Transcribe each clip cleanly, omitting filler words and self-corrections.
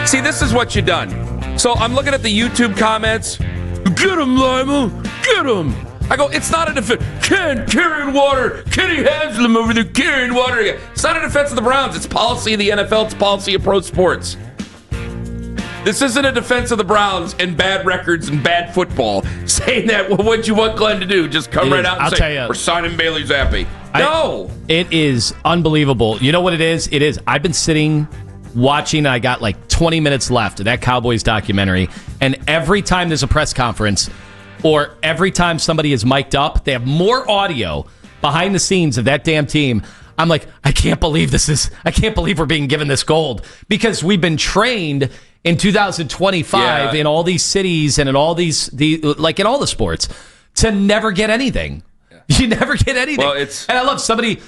See, this is what you done. So I'm looking at the YouTube comments. Get him, Lima. Get him. I go, it's not a defense. Carrying water. Kenny Haslam over there carrying water. It's not a defense of the Browns. It's policy of the NFL. It's policy of pro sports. This isn't a defense of the Browns and bad records and bad football. Saying that, well, what you want Glenn to do? Just come right out and say, we're signing Bailey Zappi. No. It is unbelievable. You know what it is? It is. I've been sitting watching. I got like 20 minutes left of that Cowboys documentary. And every time there's a press conference or every time somebody is mic'd up, they have more audio behind the scenes of that damn team. I'm like, I can't believe we're being given this gold because we've been trained in 2025 in all these cities and in all like in all the sports to never get anything. You never get anything. Well, and I love somebody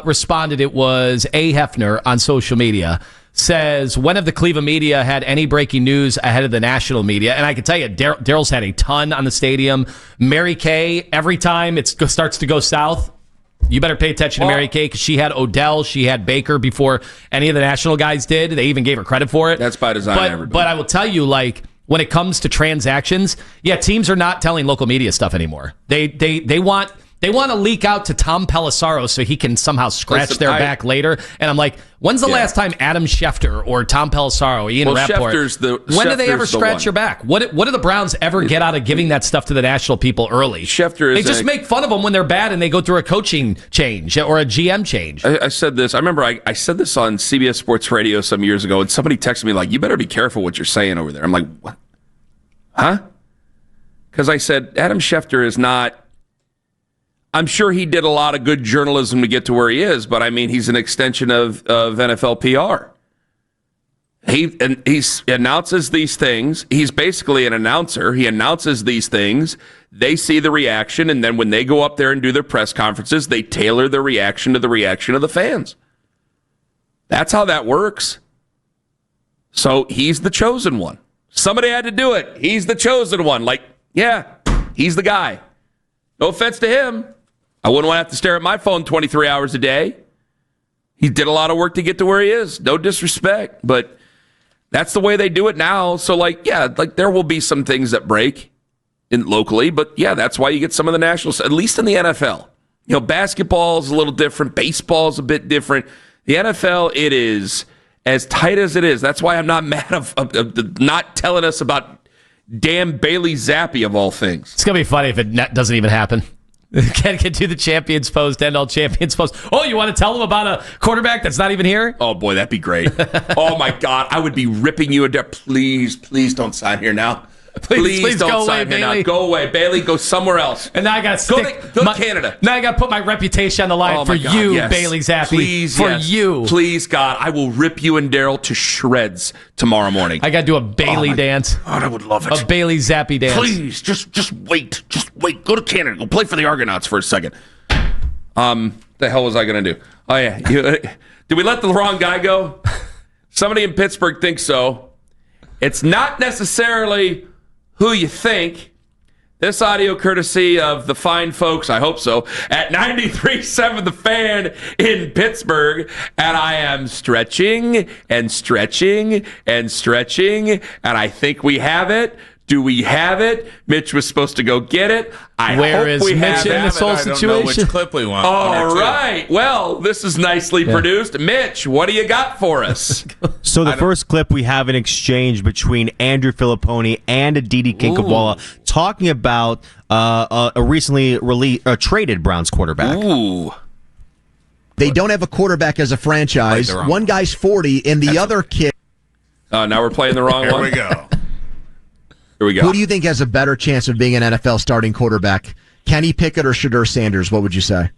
responded. It was A. Hefner on social media says, when have the Cleveland media had any breaking news ahead of the national media? And I can tell you, Daryl's had a ton on the stadium. Mary Kay, every time it starts to go south, you better pay attention to Mary Kay because she had Odell, she had Baker before any of the national guys did. They even gave her credit for it. That's by design. But I will tell you, like, when it comes to transactions, teams are not telling local media stuff anymore. They want to leak out to Tom Pelissero so he can somehow scratch their back later. And I'm like, when's the last time Adam Schefter or Tom Pelissero, Ian Rappaport, when do they ever scratch your back? What do the Browns ever get out of giving that stuff to the national people early? They just make fun of them when they're bad and they go through a coaching change or a GM change. I said this. I remember I said this on CBS Sports Radio some years ago, and somebody texted me like, you better be careful what you're saying over there. I'm like, what? Huh? Because I said, Adam Schefter is not... I'm sure he did a lot of good journalism to get to where he is, but I mean, he's an extension of NFL PR. He announces these things. He's basically an announcer. He announces these things. They see the reaction, and then when they go up there and do their press conferences, they tailor their reaction to the reaction of the fans. That's how that works. So he's the chosen one. Somebody had to do it. He's the chosen one. Like, yeah, he's the guy. No offense to him. I wouldn't want to have to stare at my phone 23 hours a day. He did a lot of work to get to where he is. No disrespect, but that's the way they do it now. So, there will be some things that break locally, but that's why you get some of the nationals, at least in the NFL. You know, basketball is a little different. Baseball is a bit different. The NFL, it is as tight as it is. That's why I'm not mad of not telling us about damn Bailey Zappi of all things. It's going to be funny if it doesn't even happen. Can't get to the champions post, end all champions post. Oh, you want to tell them about a quarterback that's not even here? Oh, boy, that'd be great. Oh, my God. I would be ripping you into... Please don't sign here now. Please don't go sign away, here Bailey. now. Go away, Bailey. Go somewhere else. And now I got to go to Canada. Now I got to put my reputation on the line for God, you, yes. Bailey Zappi. Please, for you. Please, God, I will rip you and Daryl to shreds tomorrow morning. I got to do a Bailey dance. God, I would love it. A Bailey Zappi dance. Please, just wait. Just wait. Go to Canada. Go play for the Argonauts for a second. The hell was I going to do? Oh, yeah. Did we let the wrong guy go? Somebody in Pittsburgh thinks so. It's not necessarily who you think. This audio courtesy of the fine folks, I hope so, at 93.7 The Fan in Pittsburgh. And I am stretching and stretching and stretching, and I think we have it. Do we have it? Mitch was supposed to go get it. Where is Mitch in this whole situation? I don't know which clip we want. All right. Well, this is nicely produced. Mitch, what do you got for us? So the first clip, we have an exchange between Andrew Filipponi and Aditi Kinkhabwala talking about a recently traded Browns quarterback. Ooh. They don't have a quarterback as a franchise. One guy's 40, and the other kid... Now we're playing the wrong one. Here we go. Here we go. Who do you think has a better chance of being an NFL starting quarterback? Kenny Pickett or Shadur Sanders? What would you say?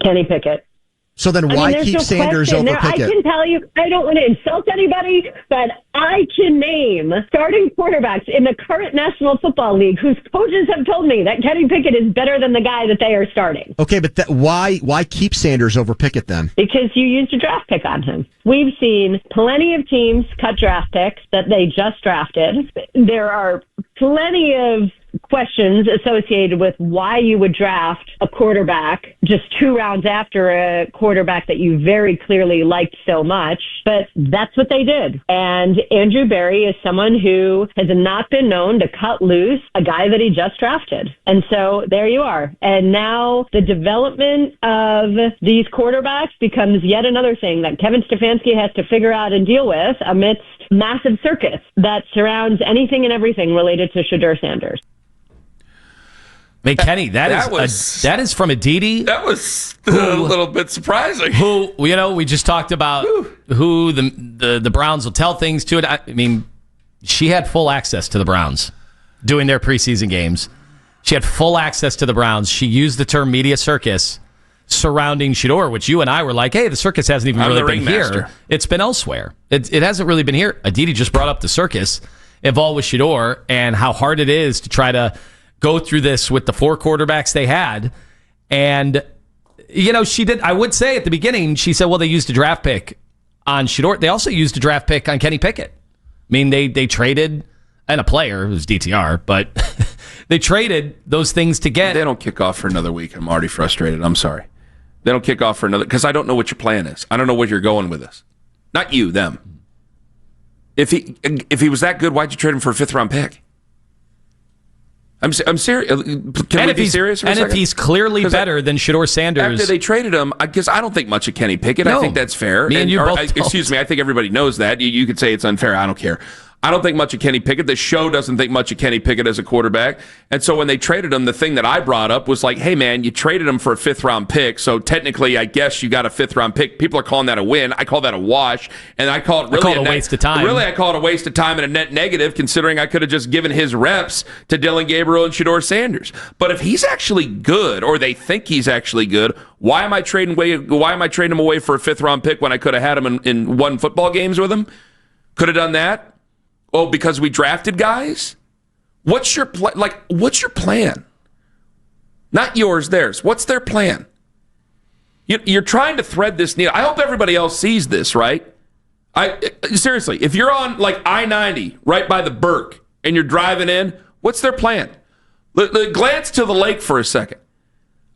Kenny Pickett. So then why keep Sanders over Pickett? I can tell you, I don't want to insult anybody, but I can name starting quarterbacks in the current National Football League whose coaches have told me that Kenny Pickett is better than the guy that they are starting. Okay, but why keep Sanders over Pickett then? Because you used a draft pick on him. We've seen plenty of teams cut draft picks that they just drafted. There are plenty of questions associated with why you would draft a quarterback just 2 rounds after a quarterback that you very clearly liked so much. But that's what they did. And Andrew Berry is someone who has not been known to cut loose a guy that he just drafted. And so there you are. And now the development of these quarterbacks becomes yet another thing that Kevin Stefanski has to figure out and deal with amidst massive circus that surrounds anything and everything related to Shedeur Sanders. I mean, Kenny, that is from Aditi. That was a little bit surprising. Who, we just talked about who the Browns will tell things to it. I mean, she had full access to the Browns doing their preseason games. She had full access to the Browns. She used the term media circus surrounding Shedeur, which you and I were like, hey, the circus hasn't even really been here. It's been elsewhere. It hasn't really been here. Aditi just brought up the circus involved with Shedeur and how hard it is to try to go through this with the 4 quarterbacks they had. And, she did, I would say at the beginning, she said, well, they used a draft pick on Shedeur. They also used a draft pick on Kenny Pickett. I mean, they traded, and a player, who's DTR, but they traded those things to get. They don't kick off for another week. I'm already frustrated. I'm sorry. They don't kick off for another, because I don't know what your plan is. I don't know where you're going with this. Not you, them. If he was that good, why'd you trade him for a 5th-round pick? I'm serious. Can we be serious for a second? And if he's clearly better than Shedeur Sanders. After they traded him, I guess I don't think much of Kenny Pickett. No. I think that's fair. Me and you both excuse me, I think everybody knows that. You could say it's unfair. I don't care. I don't think much of Kenny Pickett. The show doesn't think much of Kenny Pickett as a quarterback. And so when they traded him, the thing that I brought up was like, hey, man, you traded him for a 5th-round pick. So technically, I guess you got a 5th-round pick. People are calling that a win. I call that a wash. And I call it really a waste of time. Really, I call it a waste of time and a net negative, considering I could have just given his reps to Dylan Gabriel and Shedeur Sanders. But if he's actually good, or they think he's actually good, why am I trading him away for a 5th-round pick when I could have had him in 1 football games with him? Could have done that. Oh, because we drafted guys? What's your what's your plan? Not yours, theirs. What's their plan? You're trying to thread this needle. I hope everybody else sees this, right? Seriously, if you're on like I-90 right by the Burke and you're driving in, what's their plan? Glance to the lake for a second.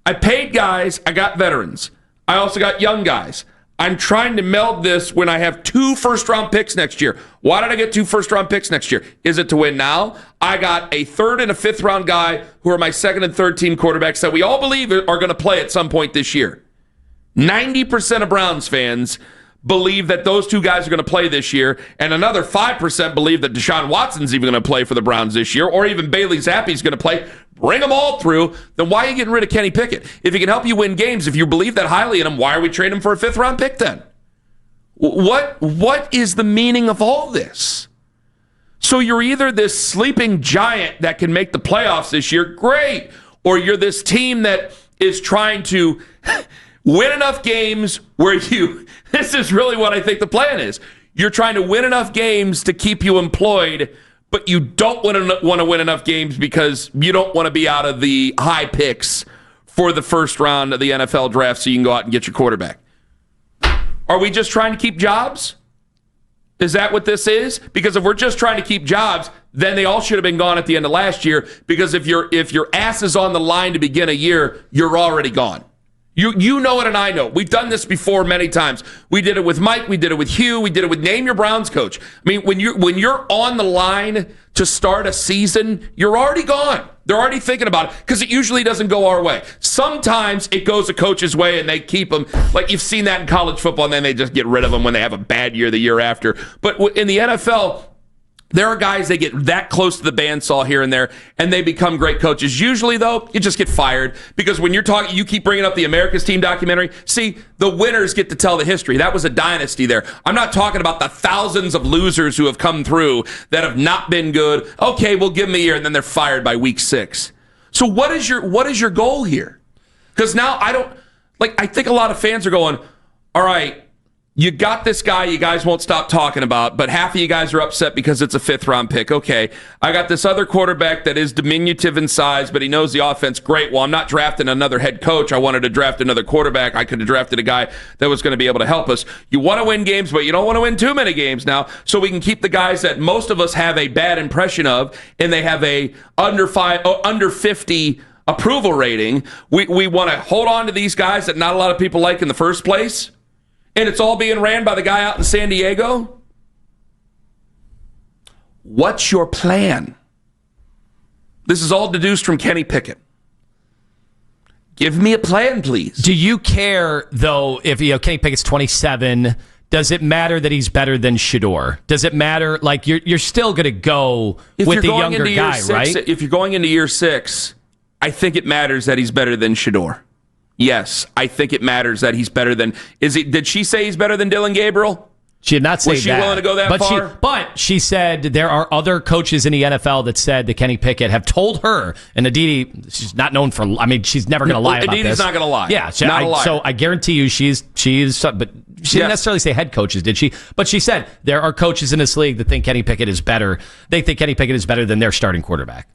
I paid guys. I got veterans. I also got young guys. I'm trying to meld this when I have 2 first-round picks next year. Why did I get 2 first-round picks next year? Is it to win now? I got a 3rd and a 5th-round guy who are my 2nd and 3rd team quarterbacks that we all believe are going to play at some point this year. 90% of Browns fans believe that those 2 guys are going to play this year, and another 5% believe that Deshaun Watson's even going to play for the Browns this year, or even Bailey Zappi's going to play. Bring them all through. Then why are you getting rid of Kenny Pickett? If he can help you win games, if you believe that highly in him, why are we trading him for a 5th-round pick then? What is the meaning of all this? So you're either this sleeping giant that can make the playoffs this year, great, or you're this team that is trying to win enough games where this is really what I think the plan is. You're trying to win enough games to keep you employed, but you don't want to win enough games because you don't want to be out of the high picks for the 1st round of the NFL draft so you can go out and get your quarterback. Are we just trying to keep jobs? Is that what this is? Because if we're just trying to keep jobs, then they all should have been gone at the end of last year, because if your ass is on the line to begin a year, you're already gone. You know it and I know it. We've done this before many times. We did it with Mike. We did it with Hugh. We did it with Name Your Browns coach. I mean, when you're on the line to start a season, you're already gone. They're already thinking about it because it usually doesn't go our way. Sometimes it goes a coach's way and they keep them. Like you've seen that in college football, and then they just get rid of them when they have a bad year the year after. But in the NFL, there are guys that get that close to the bandsaw here and there, and they become great coaches. Usually, though, you just get fired because when you're talking, you keep bringing up the America's Team documentary. See, the winners get to tell the history. That was a dynasty there. I'm not talking about the thousands of losers who have come through that have not been good. Okay, we'll give them a year, and then they're fired by week 6. So what is your goal here? Because now I think a lot of fans are going, all right, You got this guy you guys won't stop talking about, but half of you guys are upset because it's a 5th-round pick. Okay, I got this other quarterback that is diminutive in size, but he knows the offense great. Well, I'm not drafting another head coach. I wanted to draft another quarterback. I could have drafted a guy that was going to be able to help us. You want to win games, but you don't want to win too many games now, so we can keep the guys that most of us have a bad impression of, and they have a under 50 approval rating. We want to hold on to these guys that not a lot of people like in the first place. And it's all being ran by the guy out in San Diego? What's your plan? This is all deduced from Kenny Pickett. Give me a plan, please. Do you care, though, if Kenny Pickett's 27, does it matter that he's better than Shedeur? Does it matter? Like, you're still going to go with the younger guy, right? If you're going into year 6, I think it matters that he's better than Shedeur. Yes, I think it matters that he's better than. Did she say he's better than Dylan Gabriel? She did not say that. Was she willing to go that far? But she said there are other coaches in the NFL that said that Kenny Pickett have told her, and Aditi, she's not known for. I mean, she's never going to lie about this. Aditi's not going to lie. Yeah, so I guarantee you, she's. But she didn't necessarily say head coaches, did she? But she said there are coaches in this league that think Kenny Pickett is better. They think Kenny Pickett is better than their starting quarterback.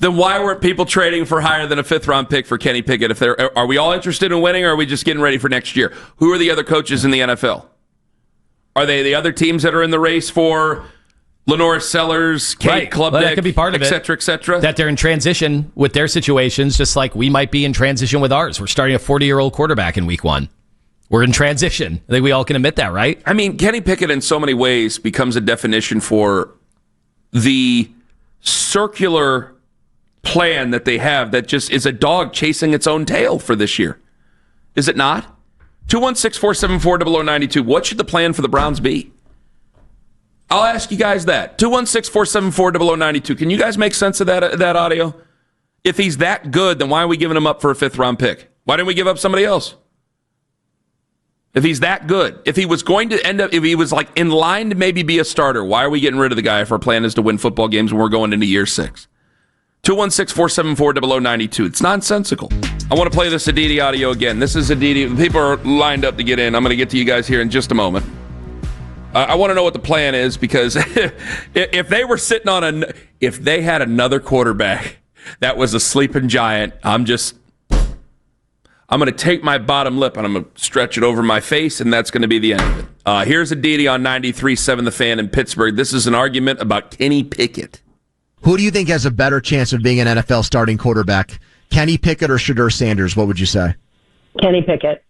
Then why weren't people trading for higher than a 5th-round pick for Kenny Pickett? Are we all interested in winning, or are we just getting ready for next year? Who are the other coaches in the NFL? Are they the other teams that are in the race for Lenore Sellers, Kate Klubnik, that could be part of et cetera, et cetera? That they're in transition with their situations, just like we might be in transition with ours. We're starting a 40-year-old quarterback in week 1. We're in transition. I think we all can admit that, right? I mean, Kenny Pickett in so many ways becomes a definition for the circular plan that they have that just is a dog chasing its own tail for this year. Is it not? 216-474-0092. What should the plan for the Browns be? I'll ask you guys that. 216-474-0092. Can you guys make sense of that audio? If he's that good, then why are we giving him up for a 5th-round pick? Why didn't we give up somebody else? If he's that good, if he was going to end up, if he was like in line to maybe be a starter, why are we getting rid of the guy if our plan is to win football games when we're going into year 6? 216-474-0092. It's nonsensical. I want to play this Aditi audio again. This is Aditi. People are lined up to get in. I'm going to get to you guys here in just a moment. I want to know what the plan is, because if they were sitting on if they had another quarterback that was a sleeping giant, I'm going to take my bottom lip and I'm going to stretch it over my face, and that's going to be the end of it. Here's Aditi on 93.7 The Fan in Pittsburgh. This is an argument about Kenny Pickett. Who do you think has a better chance of being an NFL starting quarterback? Kenny Pickett or Shedeur Sanders? What would you say? Kenny Pickett.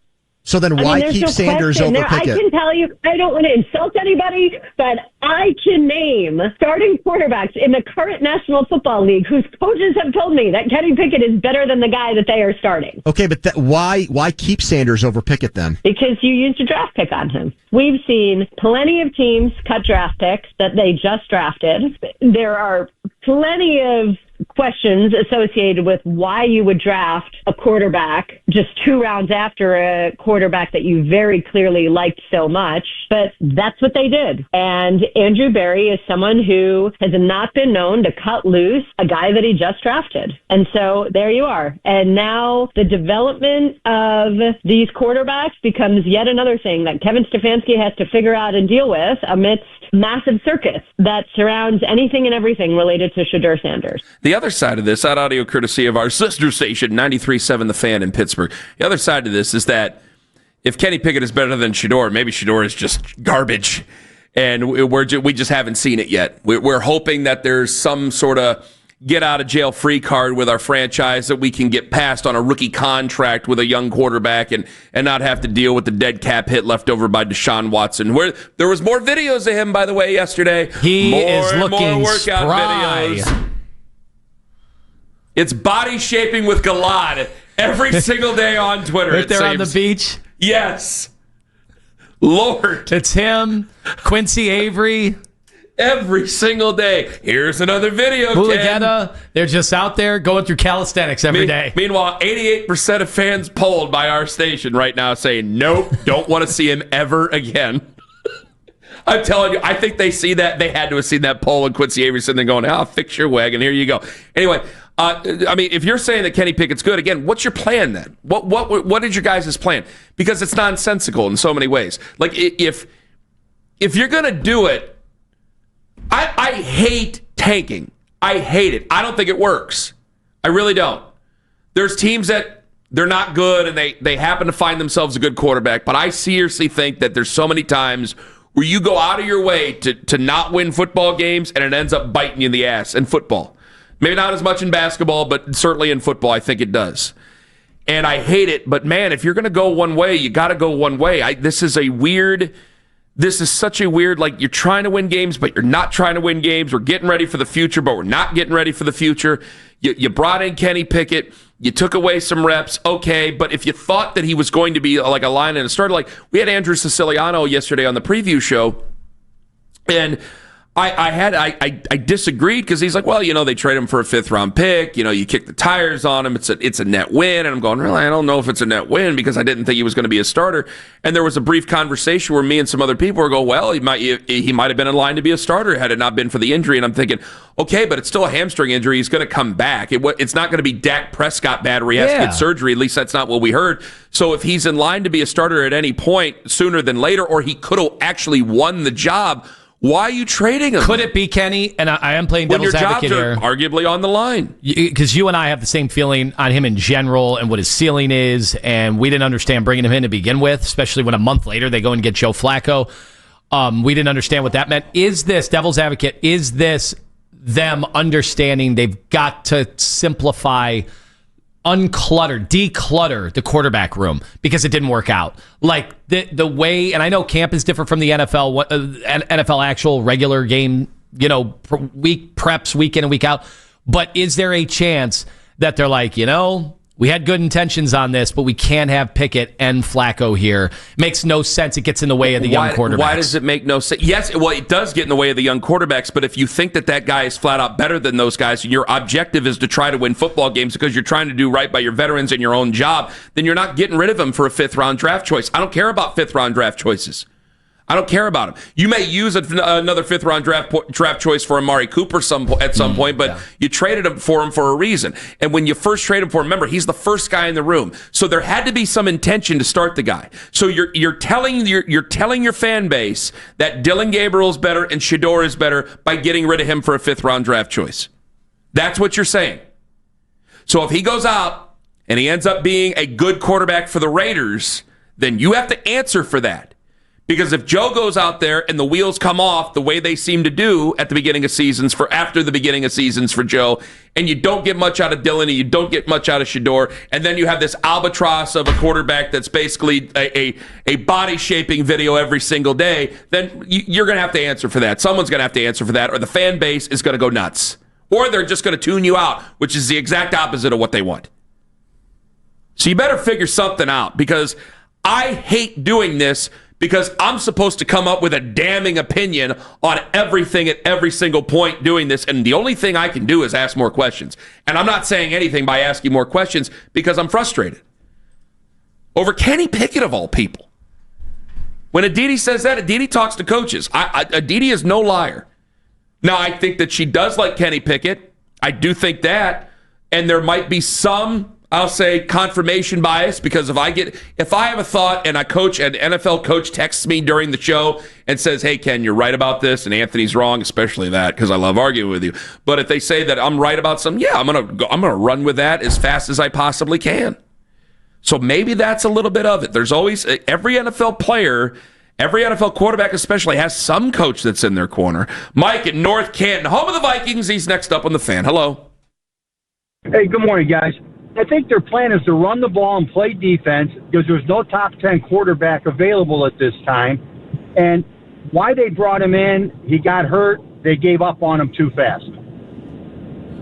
So then why keep Sanders over Pickett? I can tell you, I don't want to insult anybody, but I can name starting quarterbacks in the current National Football League whose coaches have told me that Kenny Pickett is better than the guy that they are starting. Okay, but why keep Sanders over Pickett then? Because you used a draft pick on him. We've seen plenty of teams cut draft picks that they just drafted. There are plenty of questions associated with why you would draft a quarterback just 2 rounds after a quarterback that you very clearly liked so much. But that's what they did. And Andrew Berry is someone who has not been known to cut loose a guy that he just drafted. And so there you are. And now the development of these quarterbacks becomes yet another thing that Kevin Stefanski has to figure out and deal with amidst massive circus that surrounds anything and everything related to Shedeur Sanders. The other side of this, that audio courtesy of our sister station, 93.7 The Fan in Pittsburgh. The other side of this is that if Kenny Pickett is better than Shedeur, maybe Shedeur is just garbage, and we just haven't seen it yet. We're hoping that there's some sort of get-out-of-jail-free card with our franchise that we can get past on a rookie contract with a young quarterback and not have to deal with the dead cap hit left over by Deshaun Watson. Where there was more videos of him, by the way, yesterday. He is more looking workout spry. videos. It's body shaping with Galad every single day on Twitter. Right there on the beach? Yes. Lord. It's him, Quincy Avery. Every single day. Here's another video, Ken. They're just out there going through calisthenics every day. Meanwhile, 88% of fans polled by our station right now saying, nope, don't want to see him ever again. I'm telling you, I think they see that. They had to have seen that poll and Quincy Avery and going, fix your wagon. Here you go. Anyway, I mean, if you're saying that Kenny Pickett's good, again, what's your plan then? What is your guys' plan? Because it's nonsensical in so many ways. Like, if you're going to do it, I hate tanking. I hate it. I don't think it works. I really don't. There's teams that they're not good and they happen to find themselves a good quarterback, but I seriously think that there's so many times where you go out of your way to not win football games and it ends up biting you in the ass in football. Maybe not as much in basketball, but certainly in football, I think it does. And I hate it, but man, if you're going to go one way, you got to go one way. This is such a weird, like, you're trying to win games, but you're not trying to win games. We're getting ready for the future, but we're not getting ready for the future. You brought in Kenny Pickett. You took away some reps. Okay, but if you thought that he was going to be like a line and a starter, like we had Andrew Siciliano yesterday on the preview show, and I disagreed because he's like, well, they trade him for a 5th-round pick. You kick the tires on him. It's a net win. And I'm going, really, I don't know if it's a net win because I didn't think he was going to be a starter. And there was a brief conversation where me and some other people were going, well, he might have been in line to be a starter had it not been for the injury. And I'm thinking, okay, but it's still a hamstring injury. He's going to come back. It's not going to be Dak Prescott bad where he has to get surgery. At least that's not what we heard. So if he's in line to be a starter at any point sooner than later, or he could have actually won the job, why are you trading him? Could it be, Kenny? And I am playing devil's advocate here. Arguably on the line. Because you and I have the same feeling on him in general and what his ceiling is, and we didn't understand bringing him in to begin with, especially when a month later they go and get Joe Flacco. We didn't understand what that meant. Is this, devil's advocate, is this them understanding they've got to simplify, declutter the quarterback room because it didn't work out? Like the way, and I know camp is different from the NFL, NFL actual regular game, week preps, week in and week out. But is there a chance that they're like, we had good intentions on this, but we can't have Pickett and Flacco here. Makes no sense. It gets in the way of the young quarterbacks. Why does it make no sense? Yes, well, it does get in the way of the young quarterbacks, but if you think that guy is flat out better than those guys, and your objective is to try to win football games because you're trying to do right by your veterans and your own job, then you're not getting rid of him for a 5th-round draft choice. I don't care about 5th-round draft choices. I don't care about him. You may use another 5th-round draft choice for Amari Cooper at some point, but you traded him for a reason. And when you first traded him for him, remember, he's the first guy in the room. So there had to be some intention to start the guy. So you're telling your fan base that Dylan Gabriel is better and Shedeur is better by getting rid of him for a 5th-round draft choice. That's what you're saying. So if he goes out and he ends up being a good quarterback for the Raiders, then you have to answer for that. Because if Joe goes out there and the wheels come off the way they seem to do at the beginning of seasons after the beginning of seasons for Joe, and you don't get much out of Dylan and you don't get much out of Shedeur, and then you have this albatross of a quarterback that's basically a body shaping video every single day, then you're going to have to answer for that. Someone's going to have to answer for that, or the fan base is going to go nuts. Or they're just going to tune you out, which is the exact opposite of what they want. So you better figure something out, because I hate doing this, because I'm supposed to come up with a damning opinion on everything at every single point doing this, and the only thing I can do is ask more questions. And I'm not saying anything by asking more questions because I'm frustrated. Over Kenny Pickett, of all people. When Aditi says that, Aditi talks to coaches. Aditi is no liar. Now, I think that she does like Kenny Pickett. I do think that. And there might be some, I'll say, confirmation bias, because if I have a thought and an NFL coach texts me during the show and says, hey, Ken, you're right about this and Anthony's wrong, especially that, because I love arguing with you. But if they say that I'm right about something, I'm gonna run with that as fast as I possibly can. So maybe that's a little bit of it. There's always, every NFL player, every NFL quarterback especially, has some coach that's in their corner. Mike in North Canton, home of the Vikings, he's next up on the Fan. Hello. Hey, good morning, guys. I think their plan is to run the ball and play defense because there's no top 10 quarterback available at this time. And why they brought him in, he got hurt, they gave up on him too fast.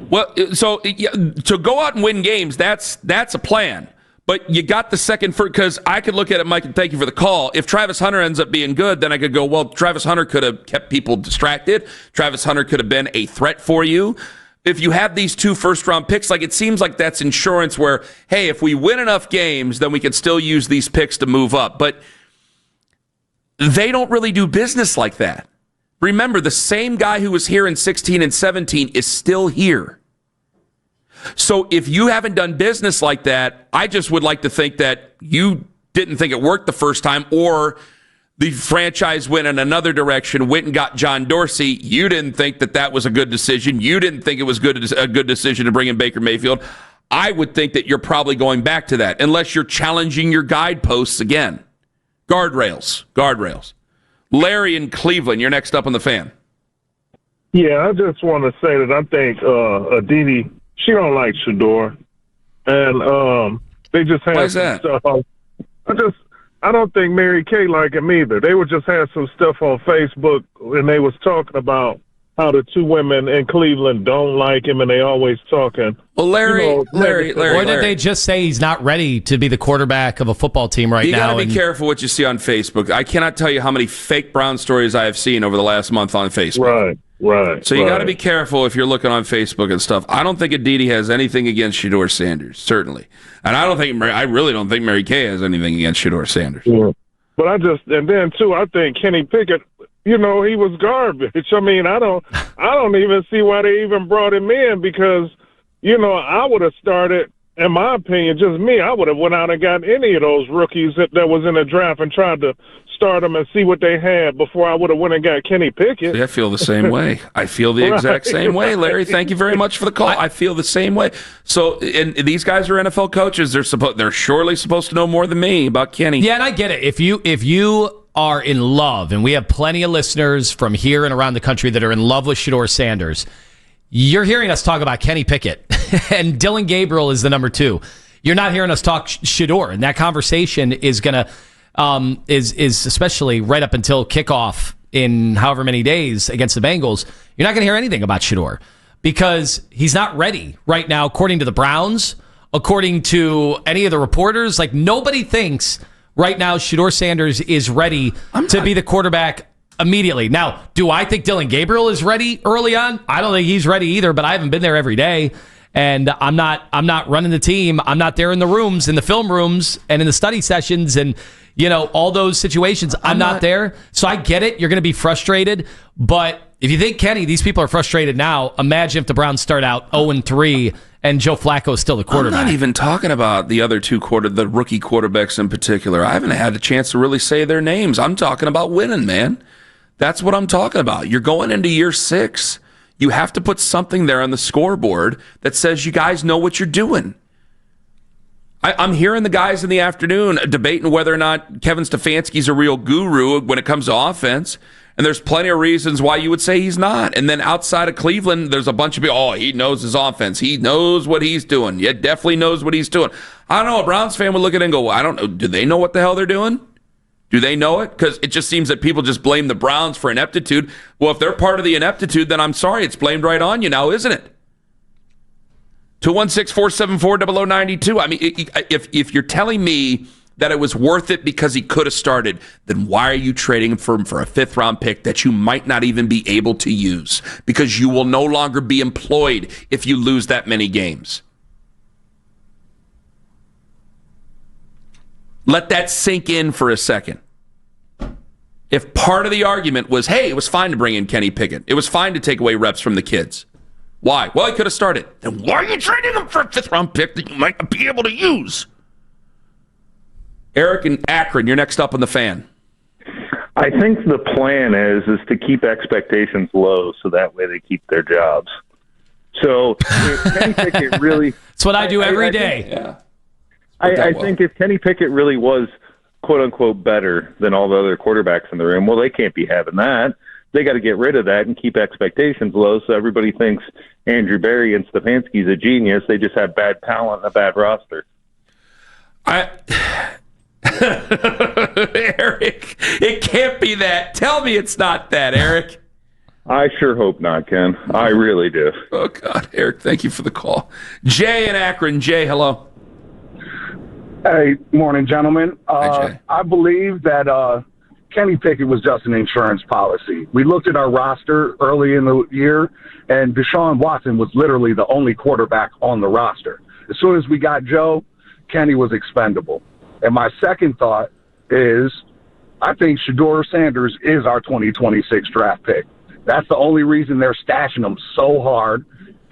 Well, so to go out and win games, that's a plan. But you got the second first, because I could look at it, Mike, and thank you for the call. If Travis Hunter ends up being good, then I could go, well, Travis Hunter could have kept people distracted. Travis Hunter could have been a threat for you. If you have these 2 first-round picks, like, it seems like that's insurance where, hey, if we win enough games, then we can still use these picks to move up. But they don't really do business like that. Remember, the same guy who was here in 16 and 17 is still here. So if you haven't done business like that, I just would like to think that you didn't think it worked the first time, or the franchise went in another direction, went and got John Dorsey. You didn't think that that was a good decision. You didn't think it was a good decision to bring in Baker Mayfield. I would think that you're probably going back to that, unless you're challenging your guideposts again. Guardrails. Larry in Cleveland, you're next up on the Fan. Yeah, I just want to say that I think Aditi, she don't like Shador, and they just had some stuff. I don't think Mary Kay like him either. They would just have some stuff on Facebook, and they was talking about how the two women in Cleveland don't like him, and they always talking. Well, Larry. Or did they just say he's not ready to be the quarterback of a football team right now? You got to be careful what you see on Facebook. I cannot tell you how many fake Brown stories I have seen over the last month on Facebook. Right. So you got to be careful if you're looking on Facebook and stuff. I don't think Aditi has anything against Shador Sanders, certainly, and I really don't think Mary Kay has anything against Shador Sanders. Yeah. But and then too, I think Kenny Pickett, he was garbage. I mean, I don't even see why they even brought him in, because, I would have started, in my opinion, just me, I would have went out and got any of those rookies that was in the draft and tried to start them and see what they had before I would have went and got Kenny Pickett. See, I feel the same way. I feel the exact same way, Larry. Thank you very much for the call. I feel the same way. So, and these guys are NFL coaches. They're surely supposed to know more than me about Kenny. Yeah, and I get it. If you are in love, and we have plenty of listeners from here and around the country that are in love with Shador Sanders, you're hearing us talk about Kenny Pickett, and Dylan Gabriel is the number 2. You're not hearing us talk Shador, and that conversation is going to is especially right up until kickoff in however many days against the Bengals. You're not going to hear anything about Shador because he's not ready right now, according to the Browns, according to any of the reporters. Like, nobody thinks right now Shador Sanders is ready to be the quarterback immediately. Now, do I think Dylan Gabriel is ready early on? I don't think he's ready either, but I haven't been there every day. And I'm not running the team. I'm not there in the rooms, in the film rooms, and in the study sessions, and all those situations. I'm not there. So I get it. You're going to be frustrated. But if you think, Kenny, these people are frustrated now, imagine if the Browns start out 0-3 and Joe Flacco is still the quarterback. I'm not even talking about the other two the rookie quarterbacks in particular. I haven't had a chance to really say their names. I'm talking about winning, man. That's what I'm talking about. You're going into year 6. You have to put something there on the scoreboard that says you guys know what you're doing. I'm hearing the guys in the afternoon debating whether or not Kevin Stefanski's a real guru when it comes to offense. And there's plenty of reasons why you would say he's not. And then outside of Cleveland, there's a bunch of people, he knows his offense. He knows what he's doing. Yeah, definitely knows what he's doing. I don't know. A Browns fan would look at it and go, well, I don't know. Do they know what the hell they're doing? Do they know it? Because it just seems that people just blame the Browns for ineptitude. Well, if they're part of the ineptitude, then I'm sorry. It's blamed right on you now, isn't it? 216-474-0092. I mean, if you're telling me that it was worth it because he could have started, then why are you trading him for a 5th-round pick that you might not even be able to use? Because you will no longer be employed if you lose that many games. Let that sink in for a second. If part of the argument was, hey, it was fine to bring in Kenny Pickett, it was fine to take away reps from the kids. Why? Well, he could have started. Then why are you trading him for a 5th-round pick that you might not be able to use? Eric in Akron, you're next up on the Fan. I think the plan is to keep expectations low so that way they keep their jobs. So if Kenny Pickett really... That's what I do every day. Yeah. I think if Kenny Pickett really was, quote-unquote, better than all the other quarterbacks in the room, well, they can't be having that. They got to get rid of that and keep expectations low so everybody thinks Andrew Berry and Stefanski's a genius. They just have bad talent and a bad roster. Eric, it can't be that. Tell me it's not that, Eric. I sure hope not, Ken. I really do. Oh, God, Eric, thank you for the call. Jay in Akron. Jay, hello. Hey, morning, gentlemen. Hi, Jay. I believe that Kenny Pickett was just an insurance policy. We looked at our roster early in the year, and Deshaun Watson was literally the only quarterback on the roster. As soon as we got Joe, Kenny was expendable. And my second thought is I think Shedeur Sanders is our 2026 draft pick. That's the only reason they're stashing him so hard,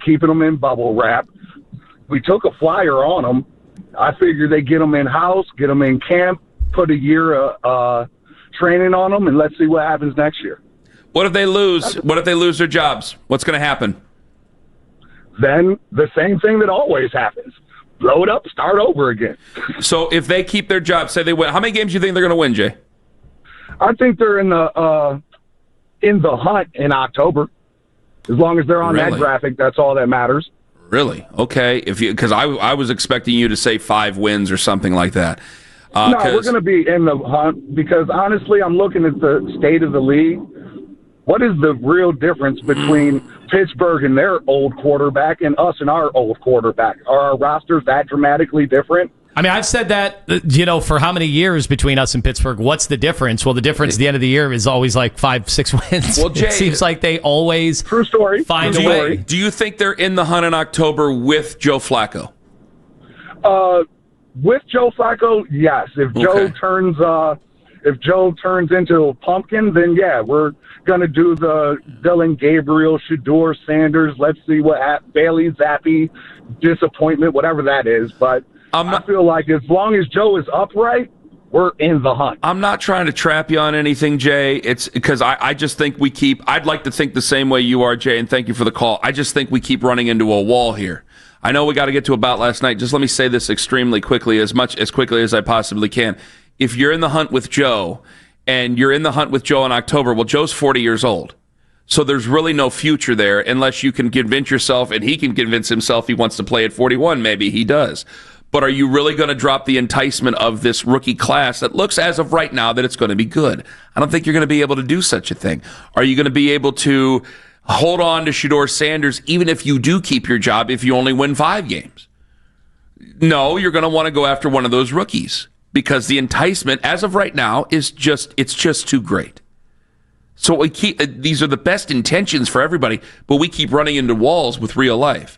keeping him in bubble wrap. We took a flyer on him. I figured they get him in-house, get him in camp, put a year of training on him, and let's see what happens next year. What if they lose? What if they lose their jobs? What's going to happen? Then the same thing that always happens. Blow it up, start over again. So if they keep their job, say they win, how many games do you think they're going to win, Jay? I think they're in the hunt in October. As long as they're on that graphic, that's all that matters. Really? Okay. Because I was expecting you to say 5 wins or something like that. No, we're going to be in the hunt because honestly, I'm looking at the state of the league. What is the real difference between Pittsburgh and their old quarterback and us and our old quarterback? Are our rosters that dramatically different? I mean, I've said that, for how many years between us and Pittsburgh? What's the difference? Well, the difference at the end of the year is always like 5-6 wins. Well, Jay, it seems like they always true story. Find a way. Do you think they're in the hunt in October with Joe Flacco? With Joe Flacco, yes. If Joe turns into a pumpkin, then yeah, we're gonna do the Dylan Gabriel, Shedeur Sanders. Let's see what Bailey Zappi disappointment, whatever that is. But I feel like as long as Joe is upright, we're in the hunt. I'm not trying to trap you on anything, Jay. It's because I just think I'd like to think the same way you are, Jay, and thank you for the call. I just think we keep running into a wall here. I know we got to get to about last night. Just let me say this extremely quickly, as quickly as I possibly can. If you're in the hunt with Joe, and you're in the hunt with Joe in October, well, Joe's 40 years old. So there's really no future there unless you can convince yourself, and he can convince himself he wants to play at 41. Maybe he does. But are you really going to drop the enticement of this rookie class that looks, as of right now, that it's going to be good? I don't think you're going to be able to do such a thing. Are you going to be able to hold on to Shedeur Sanders even if you do keep your job if you only win 5 games? No, you're going to want to go after one of those rookies because the enticement, as of right now, it's just too great. So these are the best intentions for everybody, but we keep running into walls with real life.